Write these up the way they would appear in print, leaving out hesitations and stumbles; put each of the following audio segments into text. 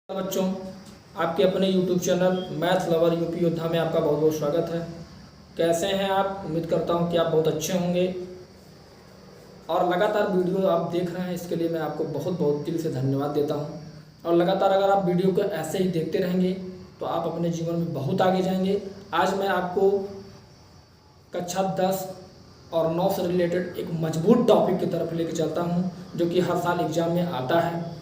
बच्चों, आपके अपने YouTube channel math lover UP योद्धा में आपका बहुत बहुत स्वागत है। कैसे हैं आप? उम्मीद करता हूं कि आप बहुत अच्छे होंगे और लगातार वीडियो आप देख रहे हैं, इसके लिए मैं आपको बहुत बहुत दिल से धन्यवाद देता हूं। और लगातार अगर आप वीडियो को ऐसे ही देखते रहेंगे तो आप अपने जीवन में बहुत आगे जाएंगे। आज मैं आपको कक्षा 10 और 9 से रिलेटेड एक मजबूत टॉपिक की तरफ लेके चलता हूँ, जो कि हर साल एग्जाम में आता है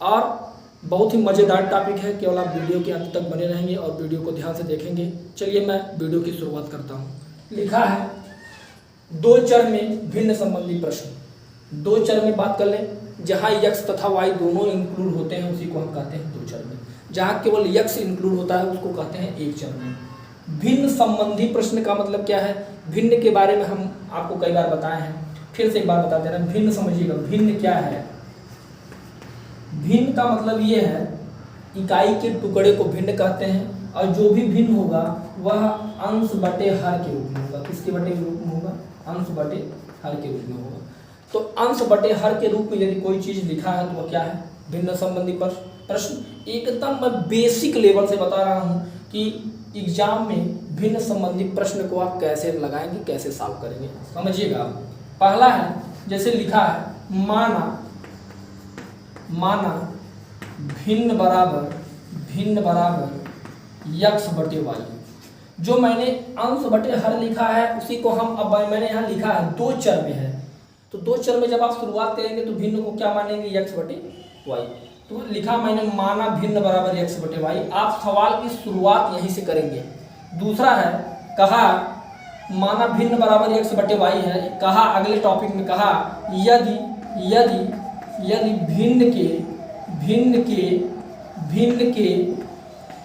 और बहुत ही मज़ेदार टॉपिक है। केवल आप वीडियो के अंत तक बने रहेंगे और वीडियो को ध्यान से देखेंगे। चलिए मैं वीडियो की शुरुआत करता हूँ। लिखा है दो चर में भिन्न संबंधी प्रश्न। दो चर में बात कर लें, जहाँ यक्स तथा वाई दोनों इंक्लूड होते हैं उसी को हम कहते हैं दो चर में। जहाँ केवल यक्स इंक्लूड होता है उसको कहते हैं एक चर में। भिन्न संबंधी प्रश्न का मतलब क्या है? भिन्न के बारे में हम आपको कई बार बताए हैं, फिर से एक बार बता दे रहे हैं। भिन्न समझिएगा, भिन्न क्या है? भिन्न का मतलब ये है, इकाई के टुकड़े को भिन्न कहते हैं और जो भी भिन्न होगा वह अंश बटे हर के रूप में होगा। किसके बटे रूप में होगा? अंश बटे हर के रूप में होगा। तो अंश बटे हर के रूप में यदि कोई चीज लिखा है तो वह क्या है? भिन्न संबंधी प्रश्न। एकदम मैं बेसिक लेवल से बता रहा हूं कि एग्जाम में भिन्न संबंधी प्रश्न को आप कैसे लगाएंगे, कैसे सॉल्व करेंगे, समझिएगा। पहला है, जैसे लिखा है माना भिन्न बराबर यक्स बटे वाई। जो मैंने अंश बटे हर लिखा है उसी को हम अब मैंने यहाँ लिखा है दो चर में है। तो दो चर में जब आप शुरुआत करेंगे तो भिन्न को क्या मानेंगे? यक्स बटे वाई। तो लिखा मैंने माना भिन्न बराबर यक्स बटे वाई। आप सवाल की शुरुआत यहीं से करेंगे। दूसरा है, कहा माना भिन्न बराबर यक्स बटे वाई है। कहा अगले टॉपिक में कहा यदि भिन्न के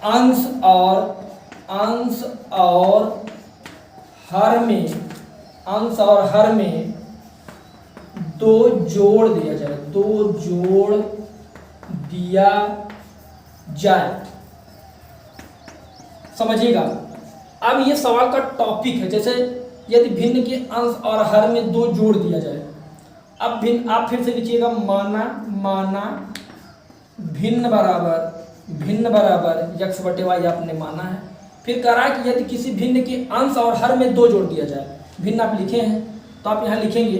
अंश और हर में दो जोड़ दिया जाए। समझिएगा, अब ये सवाल का टॉपिक है। जैसे यदि भिन्न के अंश और हर में दो जोड़ दिया जाए। अब भिन्न आप फिर से लिखिएगा, माना भिन्न बराबर यक्स बटे वाई आपने माना है। फिर कह रहा है कि यदि किसी भिन्न के अंश और हर में दो जोड़ दिया जाए। भिन्न आप लिखे हैं तो आप यहां लिखेंगे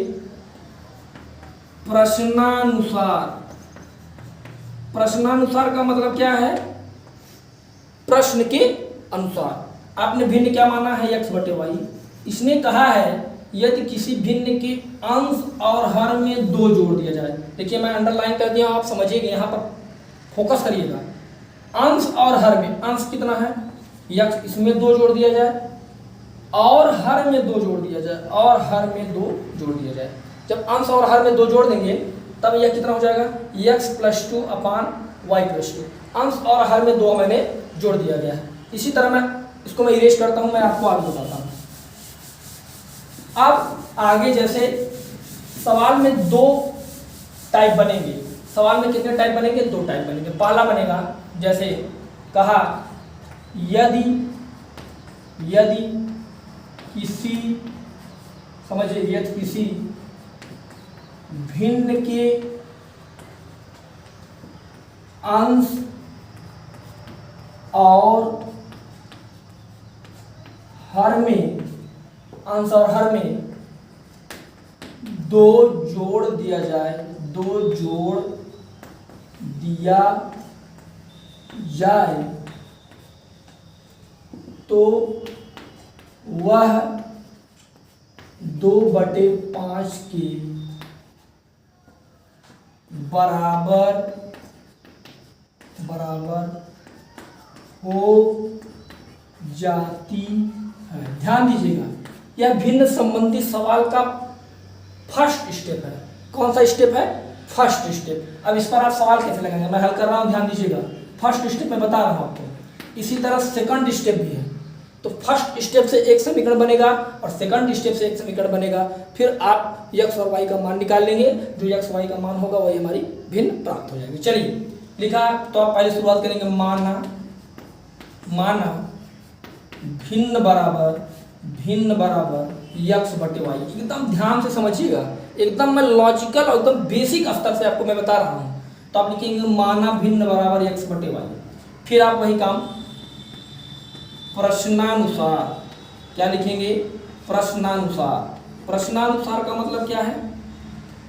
प्रश्नानुसार का मतलब क्या है? प्रश्न के अनुसार। आपने भिन्न क्या माना है? यक्स बटे वाई। इसने कहा है यदि किसी भिन्न के अंश और हर में दो जोड़ दिया जाए। देखिए मैं अंडरलाइन कर दिया, आप समझिएगा, यहाँ पर फोकस करिएगा। अंश और हर में, अंश कितना है? यक्स, इसमें दो जोड़ दिया जाए और हर में दो जोड़ दिया जाए। जब अंश और हर में दो जोड़ देंगे तब यह कितना हो जाएगा? X plus 2 upon y plus 2। अंश और हर में दो मैंने जोड़ दिया गया है। इसी तरह मैं इसको इरेज करता हूं, मैं आपको आगे बताता हूं। अब आगे जैसे सवाल में दो टाइप बनेंगे। सवाल में कितने टाइप बनेंगे? दो टाइप बनेंगे। पहला बनेगा, जैसे कहा यदि किसी भिन्न के अंश और हर में दो जोड़ दिया जाए तो वह 2/5 के बराबर हो जाती है। ध्यान दीजिएगा, यह भिन्न संबंधी सवाल का फर्स्ट स्टेप है। कौन सा स्टेप है? First step. अब इस पर आप सवाल कैसे लगाएंगे? मैं हल कर रहा हूं, ध्यान दीजिएगा। फर्स्ट स्टेप मैं बता रहा हूं आपको। इसी तरह सेकंड स्टेप भी है। तो फर्स्ट स्टेप से एक समीकरण बनेगा और सेकंड स्टेप से एक समीकरण बनेगा। फिर आप यक्स और वाई का मान निकाल लेंगे। जो यक्स वाई का मान होगा वही हमारी भिन्न प्राप्त हो जाएगी। चलिए लिखा, तो आप पहले शुरुआत करेंगे, माना भिन्न बराबर यक्स बटे वाई। एकदम ध्यान से समझिएगा, एकदम मैं लॉजिकल और एकदम बेसिक स्तर से आपको मैं बता रहा हूँ। तो आप लिखेंगे माना भिन्न बराबर x बटे वाई। फिर आप वही काम प्रश्नानुसार, क्या लिखेंगे? प्रश्नानुसार। प्रश्नानुसार का मतलब क्या है?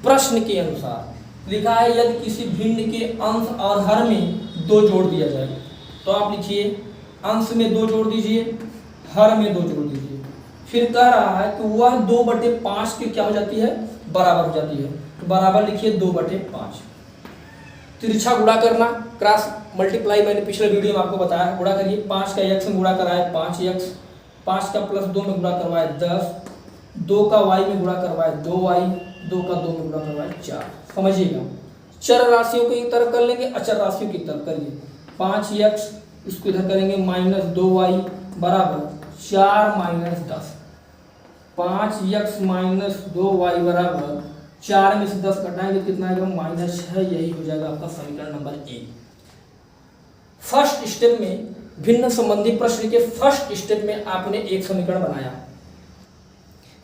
प्रश्न के अनुसार। लिखा है यदि किसी भिन्न के अंश और हर में 2 जोड़ दिया जाए, तो आप लिखिए अंश में 2 जोड़ दीजिए, हर में 2 जोड़ दीजिए। फिर कह रहा है कि वह 2/5 के क्या हो जाती है? बराबर हो जाती है। तो बराबर लिखिए 2/5। तिरछा गुणा करना, क्रॉस मल्टीप्लाई, मैंने पिछले वीडियो में आपको बताया। गुणा करिए, 5 का x में गुणा कराए 5x, 5 का +2 में गुणा करवाए 10, 2 का y में गुणा करवाए 2y, 2 का 2 में गुणा करवाए 4। समझिएगा, चर राशियों को एक तरफ कर लेंगे, अचर राशियों की तरफ करिए। 5x इसको इधर करेंगे -2y बराबर 4 - 10। 5x - 2y बराबर 4 में से 10 घटाएंगे कितना आएगा? -6। यही हो जाएगा आपका समीकरण नंबर 1। फर्स्ट स्टेप में, भिन्न संबंधी प्रश्न के फर्स्ट स्टेप में आपने एक समीकरण बनाया।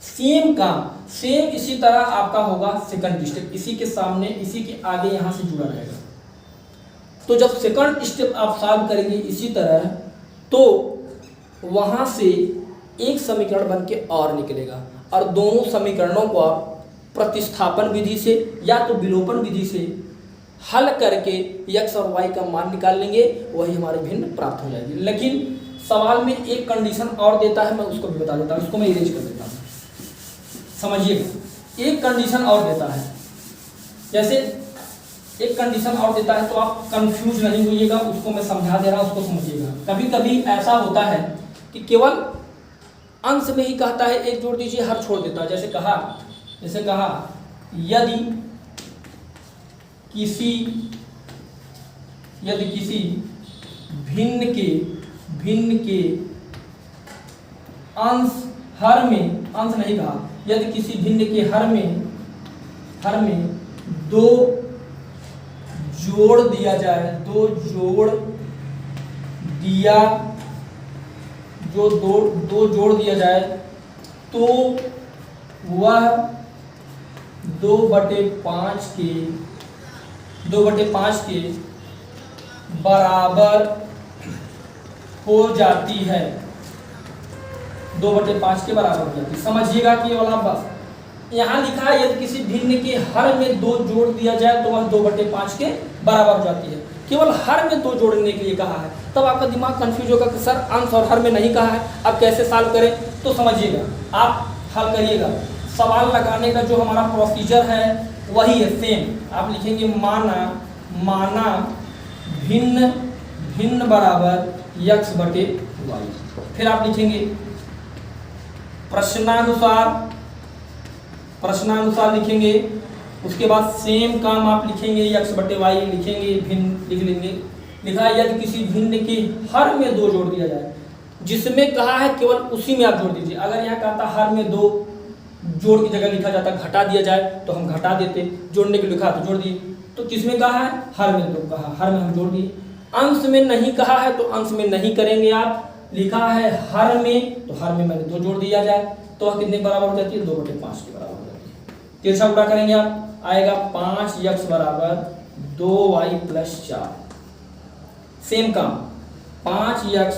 सेम काम, सेम इसी तरह आपका होगा सेकंड स्टेप। इसी के सामने, इसी के आगे यहां से जुड़ा रहेगा। तो जब सेकंड स्टेप आप सॉल्व करेंगे इसी तरह, तो वहां से एक समीकरण बन के और निकलेगा, और दोनों समीकरणों को आप प्रतिस्थापन विधि से या तो विलोपन विधि से हल करके x और y का मान निकाल लेंगे, वही हमारे भिन्न प्राप्त हो जाएगी। लेकिन सवाल में एक कंडीशन और देता है, मैं उसको भी बता देता हूँ, उसको मैं इरेज कर देता हूँ। समझिएगा, एक कंडीशन और देता है। जैसे एक कंडीशन और देता है, तो आप कंफ्यूज नहीं होइएगा, उसको मैं समझा दे रहा हूँ, उसको समझिएगा। कभी कभी ऐसा होता है कि केवल अंश में ही कहता है एक जोड़ दीजिए, हर छोड़ देता है। जैसे कहा यदि किसी भिन्न के अंश हर में, अंश नहीं कहा, यदि किसी भिन्न के हर में 2 जोड़ दिया जाए, 2 जोड़ दिया जाए, तो वह 2/5 के बराबर हो जाती है। 2/5 के बराबर हो जाती है। समझिएगा कि वाला बस यहाँ लिखा है यदि किसी भिन्न के हर में 2 जोड़ दिया जाए तो वह 2/5 के बराबर हो जाती है। केवल हर में 2 जोड़ने के लिए कहा है। तब आपका दिमाग कंफ्यूज होगा कि सर अंश और हर में नहीं कहा है, अब कैसे सॉल्व करें? तो समझिएगा, आप हल करिएगा। सवाल लगाने का जो हमारा प्रोसीजर है वही है, सेम। आप लिखेंगे माना भिन्न बराबर x/y। फिर आप लिखेंगे प्रश्नानुसार लिखेंगे। उसके बाद सेम काम आप लिखेंगे, x/y लिखेंगे, भिन्न लिख लेंगे। लिखा है यदि किसी भिन्न के हर में 2 जोड़ दिया जाए, जिसमें कहा है केवल उसी में आप जोड़ दीजिए। अगर यहाँ कहता हर में 2 जोड़ की जगह लिखा जाता घटा दिया जाए तो हम घटा देते, जोड़ने के लिखा तो जोड़ दिए। तो किसमें कहा है? हर में 2 कहा, हर में हम जोड़ दिए। अंश में नहीं कहा है तो अंश में नहीं करेंगे आप। लिखा है हर में, तो हर में मैंने 2 जोड़ दिया जाए, तो वह कितने बराबर हो जाती है? 2/5 के बराबर हो जाती है। तिरछा गुणा करेंगे आप, आएगा 5x बराबर 2y + 4। सेम काम, 5x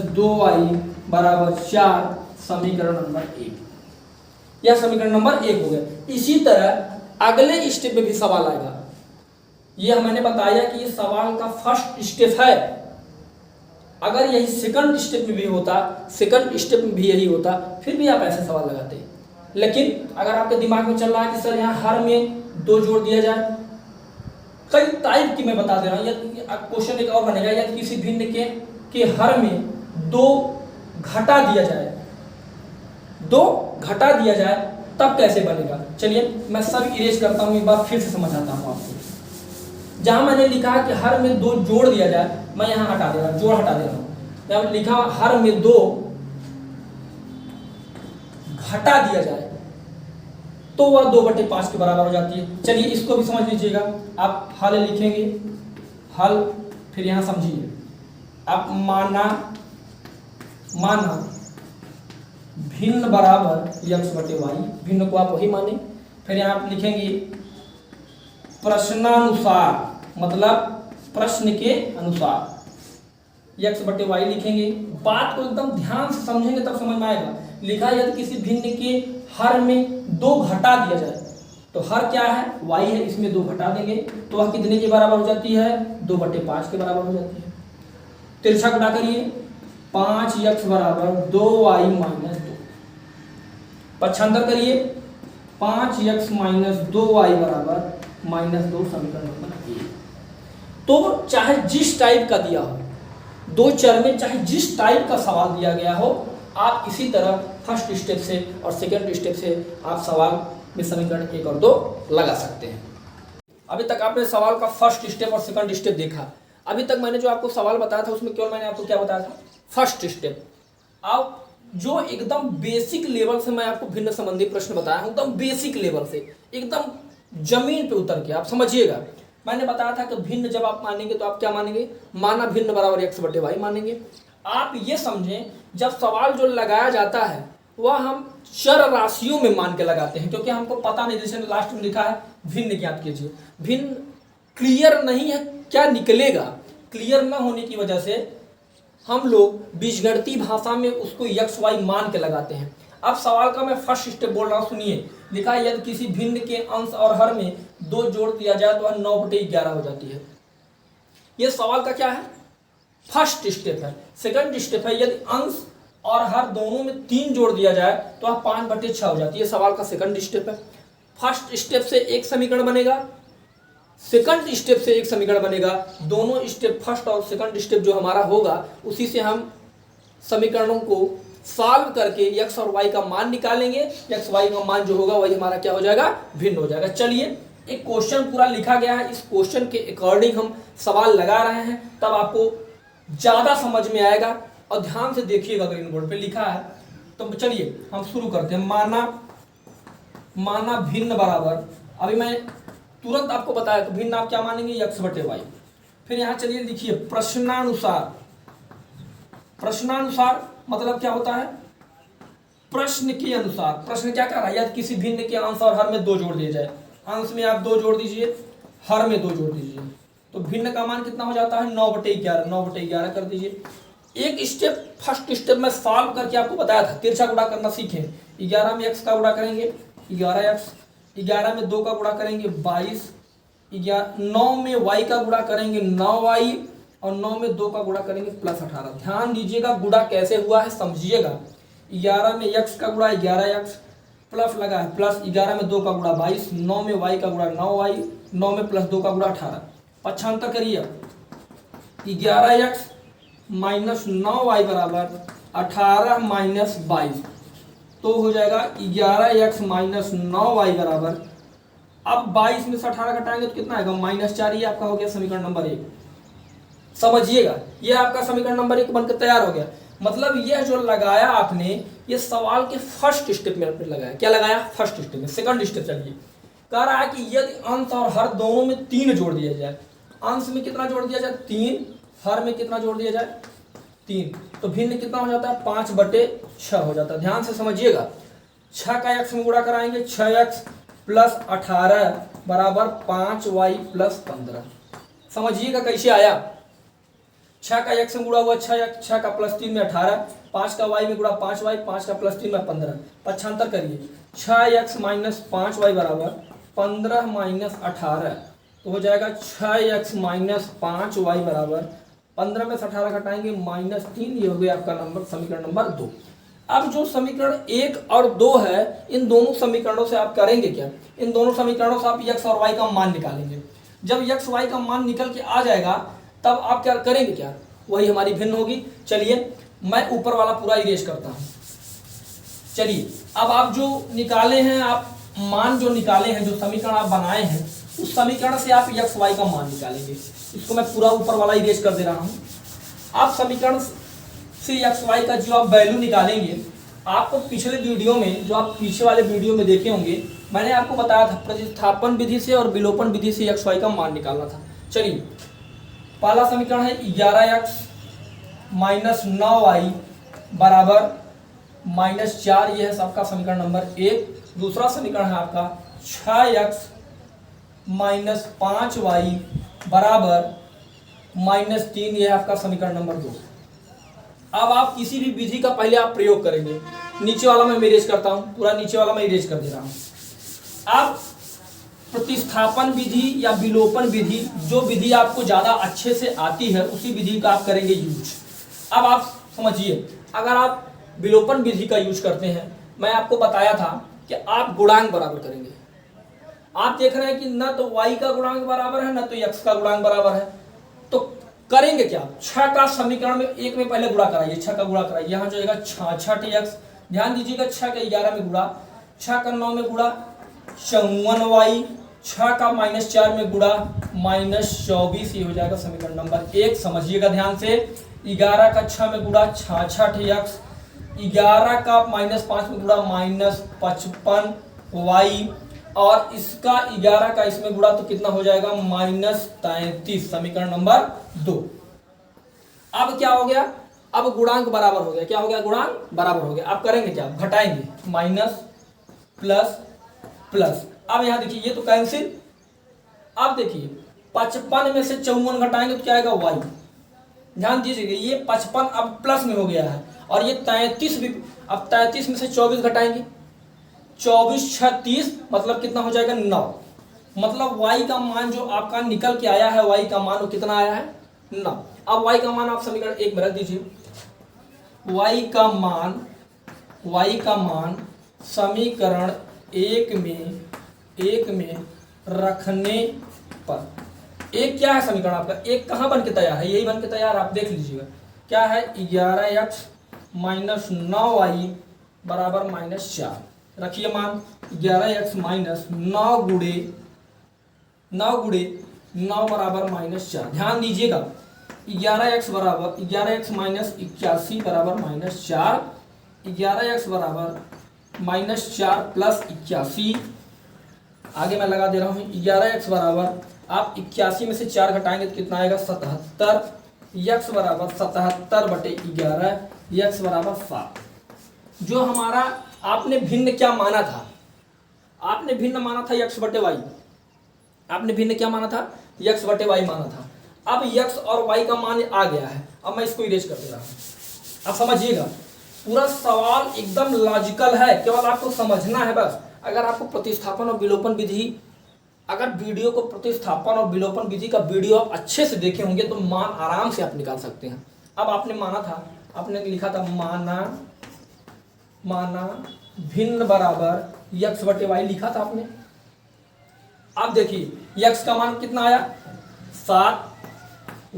- 2y बराबर 4, समीकरण नंबर 1। यह समीकरण नंबर 1 हो गया। इसी तरह अगले स्टेप में भी सवाल आएगा। यह मैंने बताया कि ये सवाल का फर्स्ट स्टेप है। अगर यही सेकंड स्टेप में भी होता, सेकंड स्टेप में भी यही होता, फिर भी आप ऐसे सवाल लगाते। लेकिन अगर आपके दिमाग में चल रहा है कि सर यहाँ हर में 2 जोड़ दिया जाए, कई टाइप की मैं बता दे रहा हूँ। क्वेश्चन एक और बनेगा, यदि किसी भिन्न के हर में 2 घटा दिया जाए, 2 घटा दिया जाए, तब कैसे बनेगा? चलिए मैं सब इरेज करता हूँ, एक बार फिर से समझाता हूँ आपको। जहां मैंने लिखा कि हर में 2 जोड़ दिया जाए, मैं यहाँ हटा दे रहा हूँ, जोड़ हटा दे रहा हूँ। जब लिखा हर में 2 घटा दिया जाए तो वह 2/5 के बराबर हो जाती है। चलिए इसको भी समझ लीजिएगा। आप हल लिखेंगे, हल, फिर यहाँ समझिए। आप माना भिन्न बराबर x/y, भिन्न को आप वही माने। फिर यहाँ आप लिखेंगे प्रश्नानुसार मतलब प्रश्न के अनुसार x बटे वाई लिखेंगे। बात को एकदम ध्यान से समझेंगे तब समझ में आएगा। लिखा है यदि किसी भिन्न के हर में 2 घटा दिया जाए, तो हर क्या है, y है, इसमें 2 घटा देंगे तो वह कितने के बराबर हो जाती है, 2/5 के बराबर हो जाती है। तिरछा गुणा करिए, 5x बराबर 2y माइनस 2। पक्षांतर करिए, 5x माइनस 2y बराबर -2, समीकरण नंबर 1। तो चाहे जिस टाइप का दिया हो, 2 चर में चाहे जिस टाइप का सवाल दिया गया हो, आप इसी तरह फर्स्ट स्टेप से और सेकंड स्टेप से आप सवाल में समीकरण 1 और 2 लगा सकते हैं। अभी तक आपने सवाल का फर्स्ट स्टेप और सेकंड स्टेप देखा। अभी तक मैंने जो आपको सवाल बताया था उसमें केवल मैंने आपको क्या बताया था, फर्स्ट स्टेप। अब जो एकदम बेसिक लेवल से मैं आपको भिन्न संबंधी प्रश्न बताया हूं, एकदम बेसिक लेवल से, एकदम जमीन पे उतर के आप समझिएगा। मैंने बताया था कि भिन्न जब आप मानेंगे तो आप क्या मानेंगे, माना भिन्न बराबर x बटे वाई मानेंगे। आप ये समझें जब सवाल जो लगाया जाता है वह हम चर राशियों में मान के लगाते हैं, क्योंकि हमको पता नहीं, जैसे लास्ट में लिखा है भिन्न ज्ञात कीजिए। भिन्न क्लियर नहीं है क्या निकलेगा, क्लियर न होने की वजह से हम लोग बीजगणितीय भाषा में उसको x y मान के लगाते हैं। अब सवाल का मैं फर्स्ट स्टेप बोल रहा हूँ, सुनिए। लिखा है यदि किसी भिन्न के अंश और हर में 2 जोड़ दिया जाए तो वह 9/11 हो जाती है। यह सवाल का क्या है, फर्स्ट स्टेप है। सेकंड स्टेप है यदि अंश और हर दोनों में 3 जोड़ दिया जाए तो वह 5/6 हो जाती है। सवाल का सेकंड स्टेप है। फर्स्ट स्टेप से एक समीकरण बनेगा, सेकंड स्टेप से एक समीकरण बनेगा। दोनों स्टेप, फर्स्ट और सेकंड स्टेप जो हमारा होगा, उसी से हम समीकरणों को सॉल्व करके x और y का मान निकालेंगे। x y का मान जो होगा वही हमारा क्या हो जाएगा, भिन्न हो जाएगा। चलिए, एक क्वेश्चन पूरा लिखा गया है, इस क्वेश्चन के अकॉर्डिंग हम सवाल लगा रहे हैं, तब आपको ज्यादा समझ में आएगा। और ध्यान से देखिएगा, ग्रीन बोर्ड पे लिखा है। तो चलिए हम शुरू करते हैं। माना भिन्न बराबर, अभी मैं तुरंत आपको बताया कि भिन्न आप क्या मानेंगे, x बटे वाई। फिर यहाँ चलिए लिखिए प्रश्नानुसार। प्रश्नानुसार मतलब क्या होता है, प्रश्न के अनुसार। प्रश्न क्या कर रहा है, यदि किसी भिन्न के अंश और हर में 2 जोड़ दिए जाए, अंश में आप 2 जोड़ दीजिए, हर में 2 जोड़ दीजिए, तो भिन्न का मान कितना हो जाता है, 9/11। 9/11 कर दीजिए। एक स्टेप, फर्स्ट स्टेप में सॉल्व करके आपको बताया था, तिरछा गुणा करना सीखें। 11 में x का गुणा करेंगे 11x, 11 में 2 का गुणा करेंगे 22, 9 में y का गुणा करेंगे 9y, और 9 में 2 का गुणा करेंगे +18। ध्यान दीजिएगा गुणा कैसे हुआ है, समझिएगा। 11 में x का गुणा 11x, प्लस लगा है, प्लस 11 में 2 का गुणा 22, 9 में y का गुणा 9y, 9 में +2 का गुणा 18। पक्षांतर करिए, 11x माइनस 9y बराबर 18 माइनस 22, तो हो जाएगा 11x माइनस 9y बराबर, अब 22 में से 18 घटाएंगे तो कितना आएगा, -4। ये आपका हो गया समीकरण नंबर 1। समझिएगा, ये आपका समीकरण नंबर 1 बनकर तैयार हो गया। मतलब यह जो लगाया आपने, ये सवाल के फर्स्ट स्टेप में आपने लगाया। क्या लगाया, फर्स्ट स्टेप में। सेकंड स्टेप चलिए, कह रहा है कि यदि अंश और हर दोनों में 3 जोड़ दिया जाए, अंश में कितना जोड़ दिया जाए, 3, हर में कितना जोड़ दिया जाए, 3, तो भिन्न कितना हो जाता है, 5/6 हो जाता है। ध्यान से समझिएगा। 6 का x में गुणा कराएंगे, 6x + 18 बराबर 5y + 15। समझिएगा कैसे आया। 6 का x में गुणा हुआ 6x, 6 का +3 में 18, 5 का y में गुणा 5y, 5 का +3 में 15। पक्षांतर करिए, 6x - 5y बराबर 15 - 18, तो हो जाएगा 6x - 5y बराबर 15 में से 18 घटाएंगे -3। ये हो गया आपका नंबर, समीकरण नंबर 2। अब जो समीकरण 1 और 2 है, इन दोनों समीकरणों से आप करेंगे क्या, इन दोनों समीकरणों से आप x और y का मान निकालेंगे। जब x y का मान निकल के आ जाएगा, तब आप क्या करेंगे, क्या वही हमारी भिन्न होगी। चलिए मैं ऊपर वाला पूरा इरेज करता हूं। चलिए, अब आप जो निकाले हैं, आप मान जो निकाले हैं, जो समीकरण आप बनाए हैं, उस समीकरण से आप x y का मान निकालेंगे। इसको मैं पूरा ऊपर वाला इरेज कर दे रहा हूं। आप समीकरण से x y का जो आप वैल्यू निकालेंगे, आपको पिछले वीडियो में, जो आप पीछे वाले वीडियो में देखे होंगे, मैंने आपको बताया था प्रतिस्थापन विधि से और विलोपन विधि से x y का मान निकालना था। चलिए, पहला समीकरण है 11x - 9y बराबर -4, यह है सबका समीकरण नंबर 1। दूसरा समीकरण है आपका 6x माइनस 5y बराबर -3। ये आपका समीकरण नंबर 2। अब आप किसी भी विधि का पहले आप प्रयोग करेंगे। नीचे वाला मैं इरेज करता हूँ, पूरा नीचे वाला मैं इरेज कर दे रहा हूँ। अब प्रतिस्थापन विधि या विलोपन विधि, जो विधि आपको ज़्यादा अच्छे से आती है उसी विधि का आप करेंगे यूज। अब आप समझिए, अगर आप विलोपन विधि का यूज करते हैं, मैं आपको बताया था कि आप गुणांक बराबर करेंगे। आप देख रहे हैं कि न तो y का गुणांक बराबर है, न तो x का गुणांक बराबर है। तो करेंगे क्या, 6 का समीकरण में 1 में पहले गुणा कराइए, 6 का गुणा कराइए। यहाँ जो आएगा 66x, ध्यान दीजिएगा 6 का 11 में गुणा, 6 का 9 में गुणा 54y, 6 का -4 में गुणा -24। ये हो जाएगा समीकरण नंबर 1। समझिएगा ध्यान से। 11 का 6 में गुणा 66x, 11 का -5 में गुणा -55y, और इसका 11 का इसमें गुणा तो कितना हो जाएगा -33। समीकरण नंबर 2। अब क्या हो गया, अब गुणांक बराबर हो गया। क्या हो गया, गुणांक बराबर हो गया। अब करेंगे क्या, घटाएंगे, माइनस प्लस प्लस। अब यहां देखिए ये तो कैंसिल। अब देखिए 55 में से 54 घटाएंगे तो क्या आएगा, y। ध्यान दीजिएगा ये 55 अब प्लस में हो गया है, और ये 33 भी। अब 33 में से 24 घटाएंगे, 24 36, मतलब कितना हो जाएगा 9। मतलब y का मान जो आपका निकल के आया है, y का मान वो कितना आया है, 9। अब y का मान आप समीकरण 1 में रख दीजिए। y का मान समीकरण 1 में रखने पर, एक क्या है समीकरण आपका, एक कहाँ बन के तैयार है, यही बन के तैयार, आप देख लीजिएगा क्या है, 11x माइनस 9y बराबर -4। रखिए मान 11x माइनस 9 गुणे 9 बराबर -4। ध्यान दीजिएगा 11x माइनस 81 बराबर -4, 11x बराबर -4 प्लस 81। आगे मैं लगा दे रहा हूँ, 11x बराबर, आप 81 में से 4 घटाएंगे तो कितना आएगा 77। x बराबर 77/11, x बराबर 7। जो हमारा आपने भिन्न क्या माना था, आपने भिन्न माना था x/y, आपने भिन्न क्या माना था, x/y माना था। अब x और y का मान आ गया है। अब मैं इसको इरेज कर दे रहा हूँ। अब समझिएगा पूरा सवाल एकदम लॉजिकल है, केवल आपको समझना है बस। अगर आपको प्रतिस्थापन और विलोपन विधि, अगर वीडियो को प्रतिस्थापन और विलोपन विधि का वीडियो आप अच्छे से देखे होंगे तो मान आराम से आप निकाल सकते हैं। अब आपने माना था, आपने लिखा था माना भिन्न बराबर x/y लिखा था आपने। अब देखिए x का मान कितना आया 7,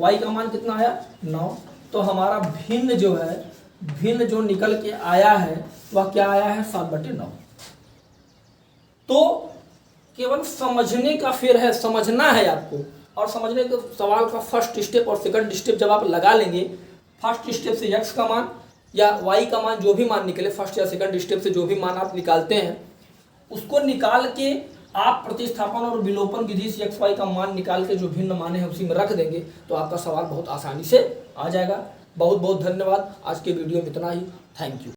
y का मान कितना आया 9। तो हमारा भिन्न जो निकल के आया है वह क्या आया है 7/9। तो केवल समझने का फेर है, समझना है आपको। और समझने के सवाल का फर्स्ट स्टेप और सेकंड स्टेप जब आप लगा लेंगे, फर्स्ट स्टेप से x का मान या y का मान जो भी मान निकले, फर्स्ट या सेकंड स्टेप से जो भी मान आप निकालते हैं उसको निकाल के आप प्रतिस्थापन और विलोपन विधि से x y का मान निकाल के जो भिन्न मान है उसी में रख देंगे तो आपका सवाल बहुत आसानी से आ जाएगा। बहुत बहुत धन्यवाद। आज के वीडियो में इतना ही। Thank you.